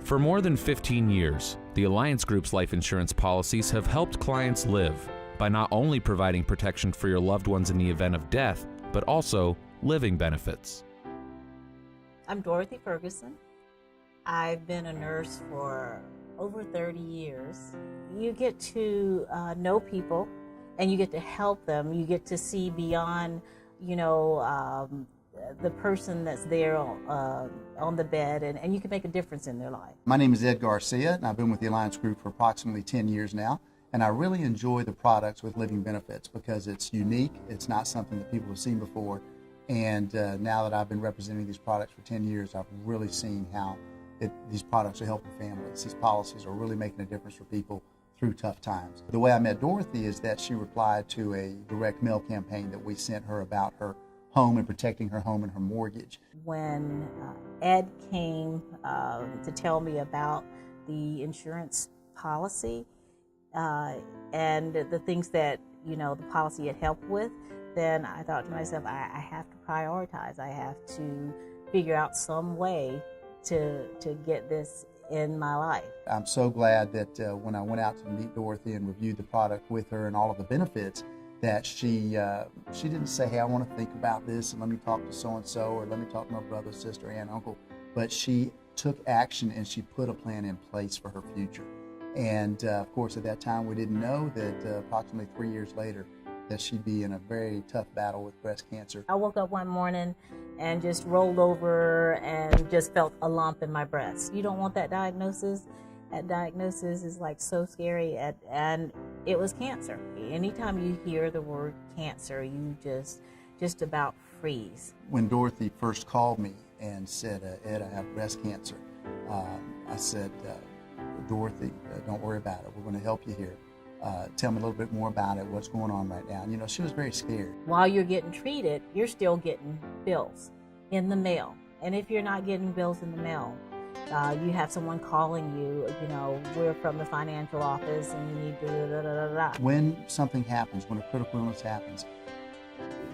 For more than 15 years, the Alliance Group's life insurance policies have helped clients live by not only providing protection for your loved ones in the event of death, but also living benefits. I'm Dorothy Ferguson. I've been a nurse for over 30 years. You get to know people and you get to help them. You get to see beyond, the person that's there on the bed, and you can make a difference in their life. My name is Ed Garcia, and I've been with the Alliance Group for approximately 10 years now. And I really enjoy the products with living benefits because it's unique. It's not something that people have seen before. And now that I've been representing these products for 10 years, I've really seen how these products are helping families. These policies are really making a difference for people through tough times. The way I met Dorothy is that she replied to a direct mail campaign that we sent her about her home and protecting her home and her mortgage. When Ed came to tell me about the insurance policy and the things that the policy had helped with, then I thought to myself, I have to prioritize. I have to figure out some way to get this in my life. I'm so glad that when I went out to meet Dorothy and reviewed the product with her and all of the benefits, that she didn't say, hey, I want to think about this and let me talk to so-and-so or let me talk to my brother, sister, aunt, uncle. But she took action and she put a plan in place for her future. And of course, at that time, we didn't know that approximately 3 years later, that she'd be in a very tough battle with breast cancer. I woke up one morning and just rolled over and just felt a lump in my breast. You don't want that diagnosis. That diagnosis is like so scary, and it was cancer. Anytime you hear the word cancer, you just about freeze. When Dorothy first called me and said, Ed, I have breast cancer, I said, Dorothy, don't worry about it. We're going to help you here. Tell me a little bit more about it, what's going on right now. And, she was very scared. While you're getting treated, you're still getting bills in the mail. And if you're not getting bills in the mail, you have someone calling you, we're from the financial office and you need da-da-da-da-da. When something happens, when a critical illness happens,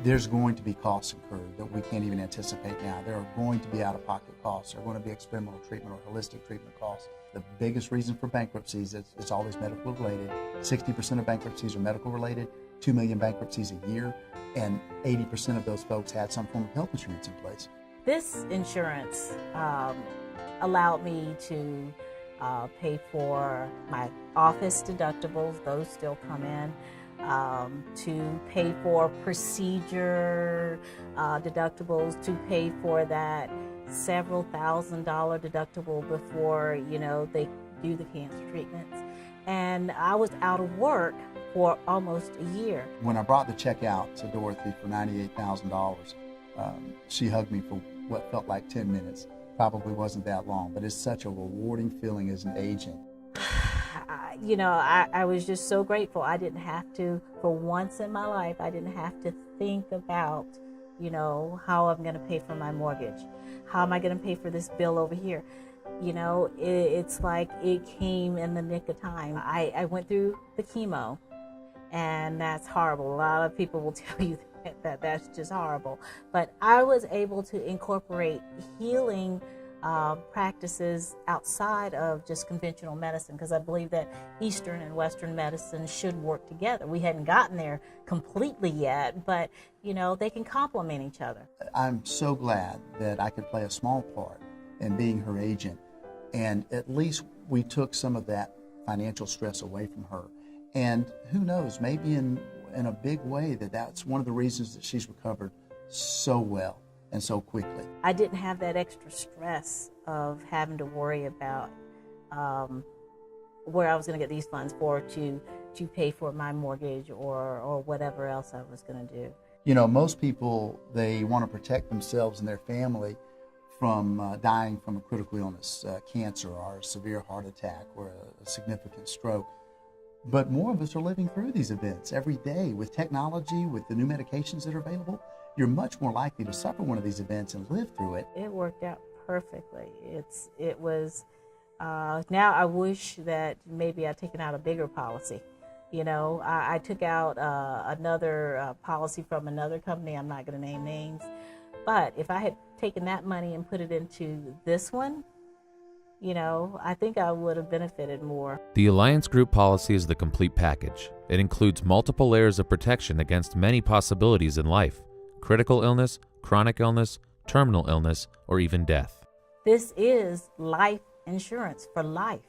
there's going to be costs incurred that we can't even anticipate now. There are going to be out-of-pocket costs. There are going to be experimental treatment or holistic treatment costs. The biggest reason for bankruptcies is it's always medical related. 60% of bankruptcies are medical related, 2 million bankruptcies a year, and 80% of those folks had some form of health insurance in place. This insurance allowed me to pay for my office deductibles, those still come in, to pay for procedure deductibles, to pay for that several $1,000 deductible before they do the cancer treatments. And I was out of work for almost a year. When I brought the check out to Dorothy for $98,000, she hugged me for what felt like 10 minutes. Probably wasn't that long, but it's such a rewarding feeling as an agent. I was just so grateful. I didn't have to, for once in my life, I didn't have to think about, how I'm going to pay for my mortgage. How am I going to pay for this bill over here? It's like it came in the nick of time. I went through the chemo, and that's horrible. A lot of people will tell you that's just horrible. But I was able to incorporate healing practices outside of just conventional medicine, because I believe that Eastern and Western medicine should work together. We hadn't gotten there completely yet, but they can complement each other. I'm so glad that I could play a small part in being her agent, and at least we took some of that financial stress away from her. And who knows, maybe in a big way that's one of the reasons that she's recovered so well and so quickly. I didn't have that extra stress of having to worry about where I was going to get these funds for to pay for my mortgage or whatever else I was going to do. Most people, they want to protect themselves and their family from dying from a critical illness, cancer or a severe heart attack or a significant stroke. But more of us are living through these events every day. With technology, with the new medications that are available, you're much more likely to suffer one of these events and live through it. It worked out perfectly. It was, now I wish that maybe I'd taken out a bigger policy. I took out another policy from another company. I'm not going to name names. But if I had taken that money and put it into this one, I think I would have benefited more. The Alliance Group policy is the complete package. It includes multiple layers of protection against many possibilities in life: critical illness, chronic illness, terminal illness, or even death. This is life insurance for life.